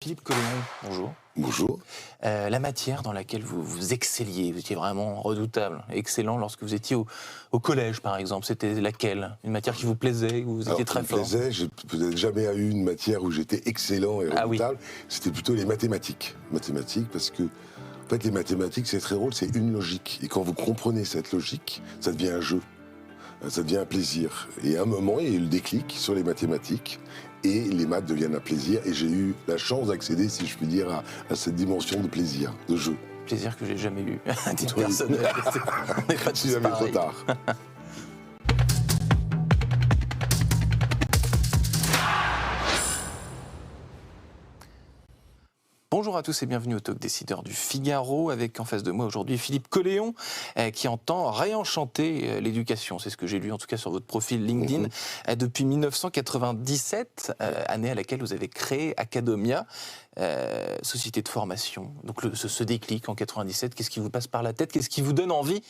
Philippe Colléon, bonjour. Bonjour. La matière dans laquelle vous excelliez, vous étiez vraiment redoutable, excellent lorsque vous étiez au collège par exemple, c'était laquelle? Une matière qui vous plaisait, où vous étiez très fort? Qui me plaisait, j'ai peut-être jamais eu une matière où j'étais excellent et Ah oui. redoutable, c'était plutôt les mathématiques. Mathématiques parce que, en fait, les mathématiques, c'est très drôle, c'est une logique. Et quand vous comprenez cette logique, ça devient un jeu, ça devient un plaisir. Et à un moment, il y a eu le déclic sur les mathématiques. Et les maths deviennent un plaisir. Et j'ai eu la chance d'accéder, si je puis dire, à cette dimension de plaisir, de jeu. Plaisir que j'ai jamais eu, à titre Oui. personnel. On n'est pas Si tous jamais trop pareils. tard. Bonjour à tous et bienvenue au Talk Décideur du Figaro, avec en face de moi aujourd'hui Philippe Colléon, qui entend réenchanter l'éducation. C'est ce que j'ai lu en tout cas sur votre profil LinkedIn. Depuis 1997, année à laquelle vous avez créé Academia, société de formation. Donc ce déclic en 97, qu'est-ce qui vous passe par la tête? Qu'est-ce qui vous donne envie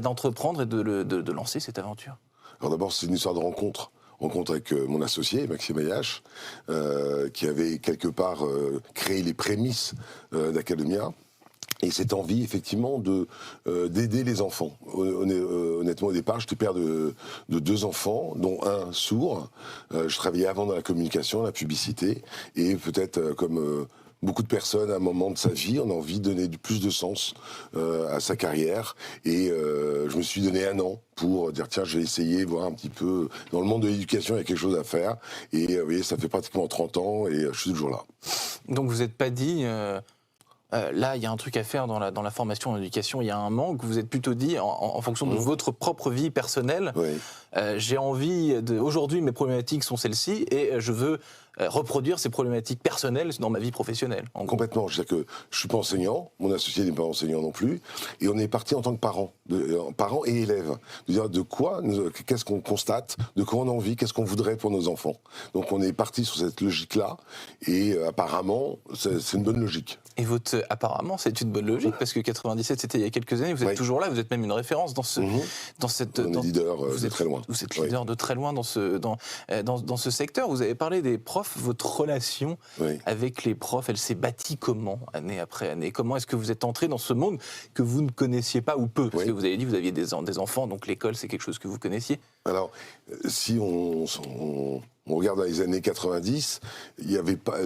d'entreprendre et de lancer cette aventure? Alors d'abord, c'est une histoire de rencontre. Rencontre avec mon associé, Maxime Ayache, qui avait quelque part créé les prémices d'Academia. Et cette envie, effectivement, d'aider les enfants. Honnêtement, au départ, j'étais père de 2 enfants, dont un sourd. Je travaillais avant dans la communication, la publicité. Et peut-être comme beaucoup de personnes, à un moment de sa vie, on a envie de donner plus de sens à sa carrière. Et je me suis donné 1 an pour dire, tiens, je vais essayer, voir un petit peu. Dans le monde de l'éducation, il y a quelque chose à faire. Et vous voyez, ça fait pratiquement 30 ans et je suis toujours là. Donc vous n'êtes pas dit... là, il y a un truc à faire dans la formation en éducation, il y a un manque. Vous êtes plutôt dit, en fonction de votre propre vie personnelle, Oui. J'ai envie aujourd'hui, mes problématiques sont celles-ci, et je veux reproduire ces problématiques personnelles dans ma vie professionnelle. En gros. Complètement. C'est-à-dire que je suis pas enseignant, mon associé n'est pas enseignant non plus, et on est parti en tant que parents, parents et élèves, de dire de quoi, qu'est-ce qu'on constate, de quoi on a envie, qu'est-ce qu'on voudrait pour nos enfants. Donc on est parti sur cette logique-là, et apparemment, c'est une bonne logique. Et apparemment, c'est une bonne logique, parce que 97, c'était il y a quelques années, vous êtes toujours là, vous êtes même une référence dans cette... On est leader de très loin. Vous êtes leader de très loin dans ce secteur. Vous avez parlé des profs, votre relation avec les profs, elle s'est bâtie comment, année après année? Comment est-ce que vous êtes entré dans ce monde que vous ne connaissiez pas ou peu? Parce que vous avez dit que vous aviez des enfants, donc l'école, c'est quelque chose que vous connaissiez. Alors, si on regarde dans les années 90, il y avait pas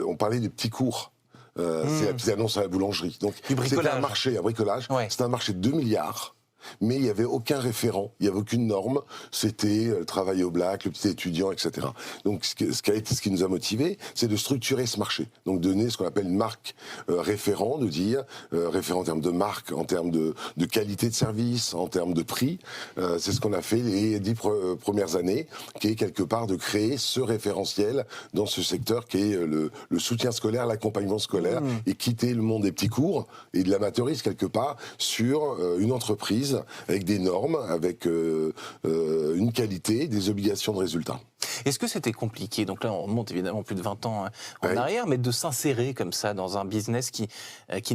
on parlait des petits cours. C'est la petite annonce à la boulangerie. Donc, c'était un marché, un bricolage. Ouais. C'était un marché de 2 milliards. Mais il n'y avait aucun référent, il n'y avait aucune norme. C'était le travail au black, le petit étudiant, etc. Donc, ce qui nous a motivés, c'est de structurer ce marché. Donc, donner ce qu'on appelle une marque référent, de dire référent en termes de marque, en termes de qualité de service, en termes de prix. C'est ce qu'on a fait les 10 premières années, qui est quelque part de créer ce référentiel dans ce secteur qui est le soutien scolaire, l'accompagnement scolaire, et quitter le monde des petits cours et de l'amateurisme quelque part sur une entreprise avec des normes, avec une qualité, des obligations de résultat. Est-ce que c'était compliqué? Donc là, on remonte évidemment plus de 20 ans en arrière, mais de s'insérer comme ça dans un business qui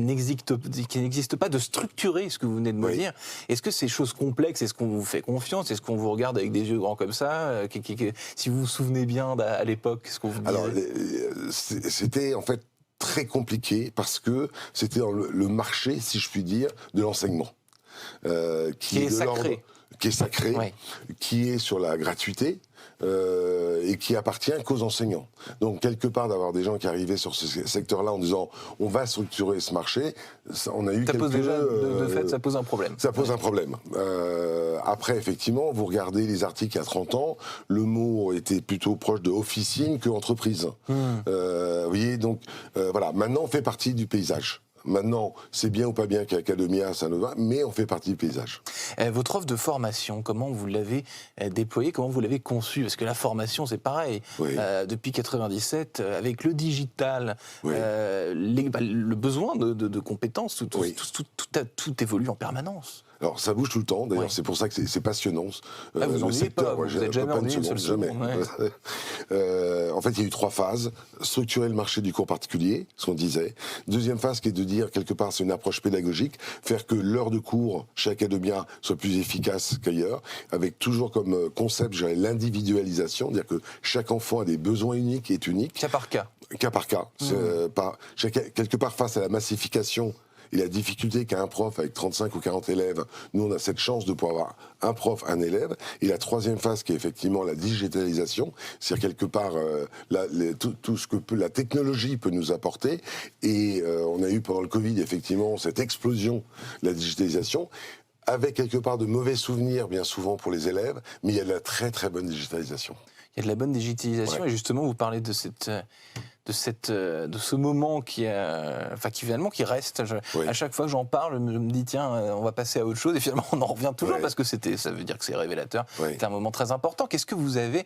n'existe pas, de structurer ce que vous venez de me dire. Est-ce que ces choses complexes, est-ce qu'on vous fait confiance? Est-ce qu'on vous regarde avec des yeux grands comme ça? Si vous vous souvenez bien à l'époque, ce qu'on vous disait? Alors, c'était en fait très compliqué parce que c'était dans le marché, si je puis dire, de l'enseignement. Qui est sacré. Qui est sur la gratuité et qui appartient qu'aux enseignants. Donc quelque part d'avoir des gens qui arrivaient sur ce secteur-là en disant on va structurer ce marché, on a eu ça pose déjà de fait, ça pose un problème. Ça pose un problème. Après effectivement, vous regardez les articles il y a 30 ans, le mot était plutôt proche de officine que entreprise. Vous voyez, donc voilà, maintenant on fait partie du paysage. Maintenant, c'est bien ou pas bien qu'Academia, ça nous va, mais on fait partie du paysage. Votre offre de formation, comment vous l'avez déployée, comment vous l'avez conçue? Parce que la formation, c'est pareil. Depuis 97, avec le digital, le besoin de compétences, tout évolue en permanence. Alors ça bouge tout le temps, d'ailleurs c'est pour ça que c'est passionnant. Vous ennuyez pas, vous n'êtes jamais ennuyé une seule seconde. En fait il y a eu 3 phases. Structurer le marché du cours particulier, ce qu'on disait. Deuxième phase qui est de dire, quelque part c'est une approche pédagogique, faire que l'heure de cours chez Academia soit plus efficace qu'ailleurs, avec toujours comme concept, je dirais, l'individualisation, c'est-à-dire que chaque enfant a des besoins uniques et est unique. Cas par cas. Cas par cas. Quelque part face à la massification et la difficulté qu'a un prof avec 35 ou 40 élèves, nous on a cette chance de pouvoir avoir un prof, un élève. Et la troisième phase qui est effectivement la digitalisation, c'est-à-dire quelque part tout ce que la technologie peut nous apporter. Et on a eu pendant le Covid effectivement cette explosion de la digitalisation, avec quelque part de mauvais souvenirs bien souvent pour les élèves, mais il y a de la très très bonne digitalisation. Il y a de la bonne digitalisation, et justement vous parlez de ce moment qui finalement qui reste. À chaque fois que j'en parle, je me dis tiens, on va passer à autre chose, et finalement on en revient toujours parce que ça veut dire que c'est révélateur. C'était un moment très important. Qu'est-ce que vous avez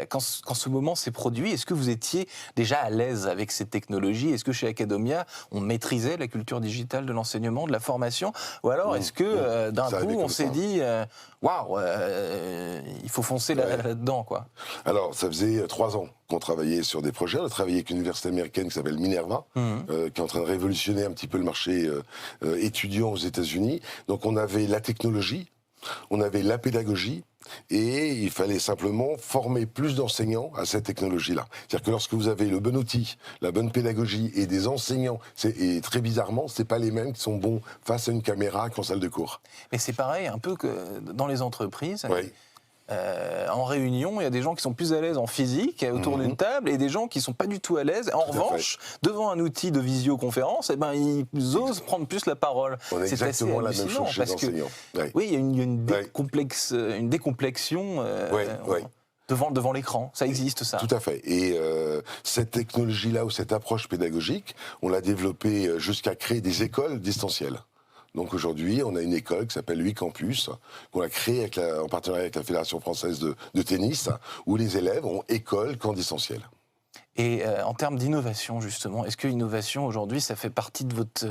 quand ce moment s'est produit? Est-ce que vous étiez déjà à l'aise avec ces technologies? Est-ce que chez Academia on maîtrisait la culture digitale de l'enseignement, de la formation, ou alors est-ce que d'un coup on s'est dit waouh, il faut foncer là-dedans quoi? Alors ça faisait 3 ans qu'on travaillait sur des projets. On a travaillé avec une université américaine qui s'appelle Minerva, qui est en train de révolutionner un petit peu le marché étudiant aux États-Unis. Donc on avait la technologie, on avait la pédagogie, et il fallait simplement former plus d'enseignants à cette technologie-là. C'est-à-dire que lorsque vous avez le bon outil, la bonne pédagogie et des enseignants, et très bizarrement, c'est pas les mêmes qui sont bons face à une caméra qu'en salle de cours. Mais c'est pareil un peu que dans les entreprises. Oui. En réunion, il y a des gens qui sont plus à l'aise en physique, autour d'une table, et des gens qui ne sont pas du tout à l'aise. En revanche, devant un outil de visioconférence, ils osent prendre plus la parole. On est exactement la même chose chez les enseignants. Oui, il y a une décomplexion devant l'écran. Ça existe, ça. Tout à fait. Et cette technologie-là, ou cette approche pédagogique, on l'a développée jusqu'à créer des écoles distancielles. Donc aujourd'hui, on a une école qui s'appelle 8 Campus, qu'on a créée en partenariat avec la Fédération française de tennis, où les élèves ont école qu'en distanciel. Et en termes d'innovation, justement, est-ce que l'innovation, aujourd'hui, ça fait partie de votre...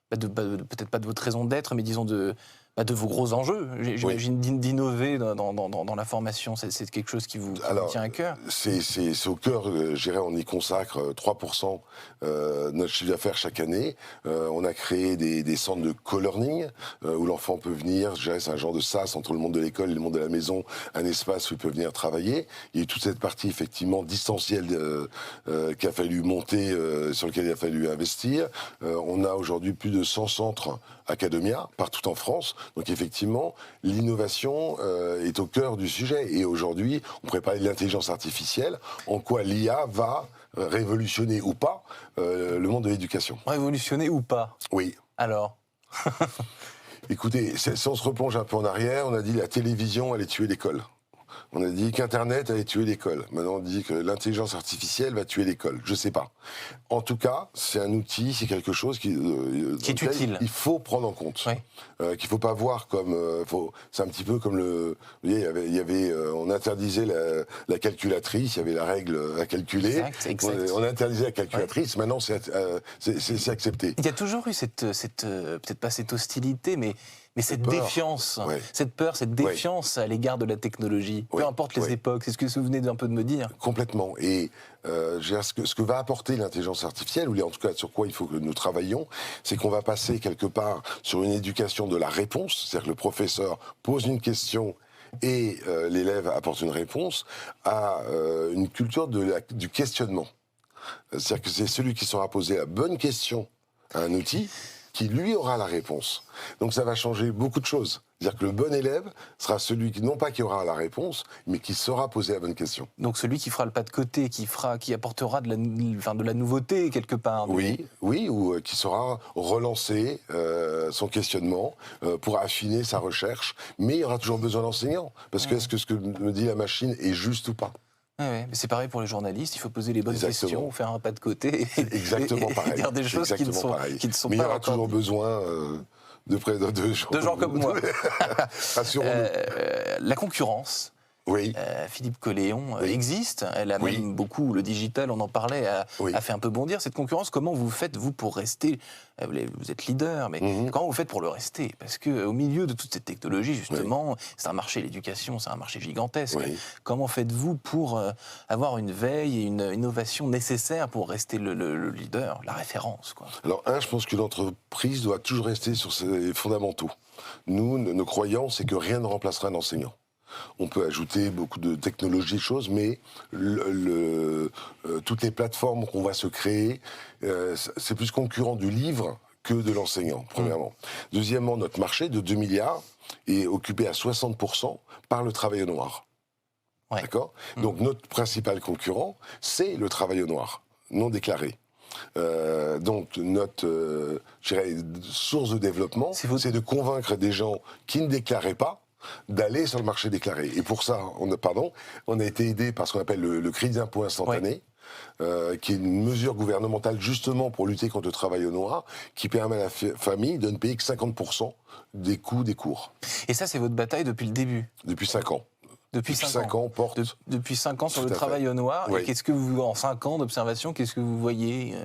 peut-être pas de votre raison d'être, mais disons de vos gros enjeux, j'imagine, d'innover dans la formation, c'est quelque chose qui vous tient à cœur? C'est au cœur, je dirais, on y consacre 3% de notre chiffre d'affaires chaque année. On a créé des centres de co-learning, où l'enfant peut venir, je dirais, c'est un genre de sas entre le monde de l'école et le monde de la maison, un espace où il peut venir travailler. Il y a eu toute cette partie, effectivement, distancielle qu'il a fallu monter, sur lequel il a fallu investir. On a aujourd'hui plus de 100 centres Academia, partout en France. Donc effectivement, l'innovation est au cœur du sujet. Et aujourd'hui, on pourrait parler de l'intelligence artificielle, en quoi l'IA va révolutionner ou pas le monde de l'éducation. Révolutionner ou pas? Oui. Alors Écoutez, si on se replonge un peu en arrière, on a dit la télévision allait tuer l'école. On a dit qu'Internet allait tuer l'école. Maintenant, on dit que l'intelligence artificielle va tuer l'école. Je ne sais pas. En tout cas, c'est un outil, c'est quelque chose qui est utile. Il faut prendre en compte. Oui. Qu'il ne faut pas voir comme... c'est un petit peu comme le... Vous voyez, on interdisait la calculatrice, il y avait la règle à calculer. Exact. On interdisait la calculatrice, maintenant c'est accepté. Il y a toujours eu peut-être pas cette hostilité, mais cette défiance, cette peur, cette défiance à l'égard de la technologie, peu importe les époques, c'est ce que vous venez un peu de me dire. Complètement. Et ce que va apporter l'intelligence artificielle, ou en tout cas sur quoi il faut que nous travaillions, c'est qu'on va passer quelque part sur une éducation de la réponse, c'est-à-dire que le professeur pose une question et l'élève apporte une réponse, à une culture du questionnement. C'est-à-dire que c'est celui qui saura poser la bonne question à un outil qui, lui, aura la réponse. Donc ça va changer beaucoup de choses. C'est-à-dire que le bon élève sera celui qui, non pas qui aura la réponse, mais qui saura poser la bonne question. Donc celui qui fera le pas de côté, qui apportera de la nouveauté quelque part. Oui, ou qui saura relancer son questionnement pour affiner sa recherche. Mais il y aura toujours besoin d'enseignants. Parce que est-ce que ce que me dit la machine est juste ou pas ? Mais c'est parein pour les journalistes, il faut poser les bonnes questions, faire un pas de côté et dire des choses qui ne sont pas. Mais il y aura toujours besoin de gens comme moi. Rassurons-nous. La concurrence, Philippe Colléon, existe. Elle a même beaucoup, le digital, on en parlait, a fait un peu bondir cette concurrence. Comment vous faites, vous, pour rester, vous êtes leader, mais comment vous faites pour le rester? Parce qu'au milieu de toute cette technologie, justement, c'est un marché, l'éducation, c'est un marché gigantesque. Comment faites-vous pour avoir une veille et une innovation nécessaire pour rester le leader, la référence, quoi? Alors, je pense qu'une entreprise doit toujours rester sur ses fondamentaux. Nous, nos croyances, c'est que rien ne remplacera un enseignant. On peut ajouter beaucoup de technologies, choses, mais toutes les plateformes qu'on va se créer, c'est plus concurrent du livre que de l'enseignant, premièrement. Deuxièmement, notre marché de 2 milliards est occupé à 60% par le travail au noir. D'accord ? Donc notre principal concurrent, c'est le travail au noir, non déclaré. Donc notre source de développement, c'est de convaincre des gens qui ne déclaraient pas d'aller sur le marché déclaré. Et pour ça, on a été aidé par ce qu'on appelle le crédit d'impôt instantané, qui est une mesure gouvernementale justement pour lutter contre le travail au noir, qui permet à la famille de ne payer que 50% des coûts des cours. Et ça, c'est votre bataille depuis le début? Depuis 5 ans. Depuis 5 ans, on porte. Depuis 5 ans sur le travail au noir. Et qu'est-ce que vous, en 5 ans d'observation, qu'est-ce que vous voyez?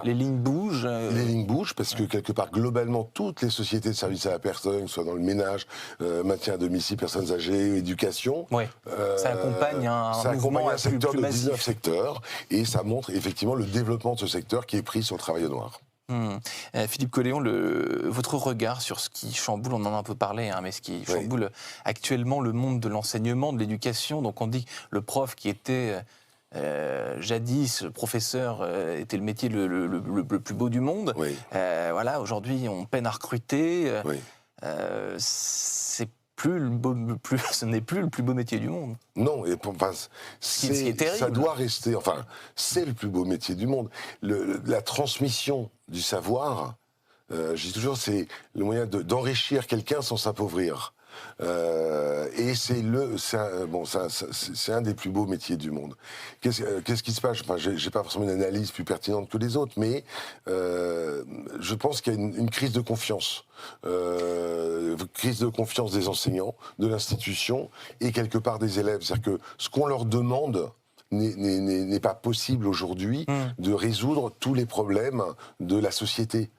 Les lignes bougent. Les lignes bougent parce que quelque part, globalement, toutes les sociétés de services à la personne, soit dans le ménage, maintien à domicile, personnes âgées, éducation, ça accompagne un mouvement secteur plus de massif. 19 secteurs, et ça montre effectivement le développement de ce secteur qui est pris sur le travail au noir. Philippe Colléon, votre regard sur ce qui chamboule, on en a un peu parlé, mais ce qui chamboule actuellement le monde de l'enseignement, de l'éducation. Donc on dit que le prof qui était jadis, le professeur était le métier le plus beau du monde. Voilà, aujourd'hui on peine à recruter. Ce n'est plus le plus beau métier du monde. Non, et ça doit rester. Enfin, c'est le plus beau métier du monde. La transmission du savoir, je dis toujours, c'est le moyen d'enrichir quelqu'un sans s'appauvrir. Et c'est un des plus beaux métiers du monde. Qu'est-ce qui se passe? J'ai pas forcément une analyse plus pertinente que les autres, mais je pense qu'il y a une crise de confiance. Crise de confiance des enseignants, de l'institution et quelque part des élèves. C'est-à-dire que ce qu'on leur demande n'est pas possible aujourd'hui de résoudre tous les problèmes de la société.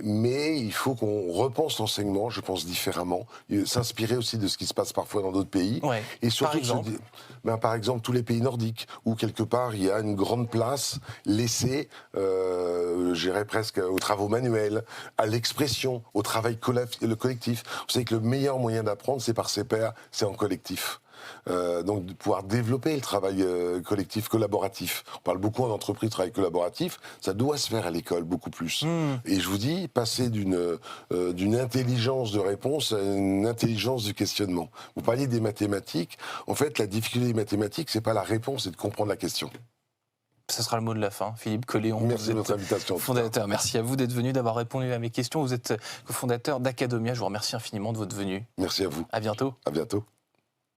Mais il faut qu'on repense l'enseignement, je pense, différemment, s'inspirer aussi de ce qui se passe parfois dans d'autres pays. Et surtout, par exemple, tous les pays nordiques, où quelque part il y a une grande place laissée, je dirais presque aux travaux manuels, à l'expression, au travail collectif. Vous savez que le meilleur moyen d'apprendre, c'est par ses pairs, c'est en collectif. Donc de pouvoir développer le travail collectif, collaboratif. On parle beaucoup en entreprise de travail collaboratif, ça doit se faire à l'école beaucoup plus. Et je vous dis, passer d'une intelligence de réponse à une intelligence du questionnement. Vous parliez des mathématiques, en fait la difficulté des mathématiques, c'est pas la réponse, c'est de comprendre la question. Ce sera le mot de la fin. Philippe Colléon, merci de votre invitation. Fondateur, merci à vous d'être venu, d'avoir répondu à mes questions. Vous êtes cofondateur d'Academia. Je vous remercie infiniment de votre venue. Merci à vous. À bientôt. À bientôt.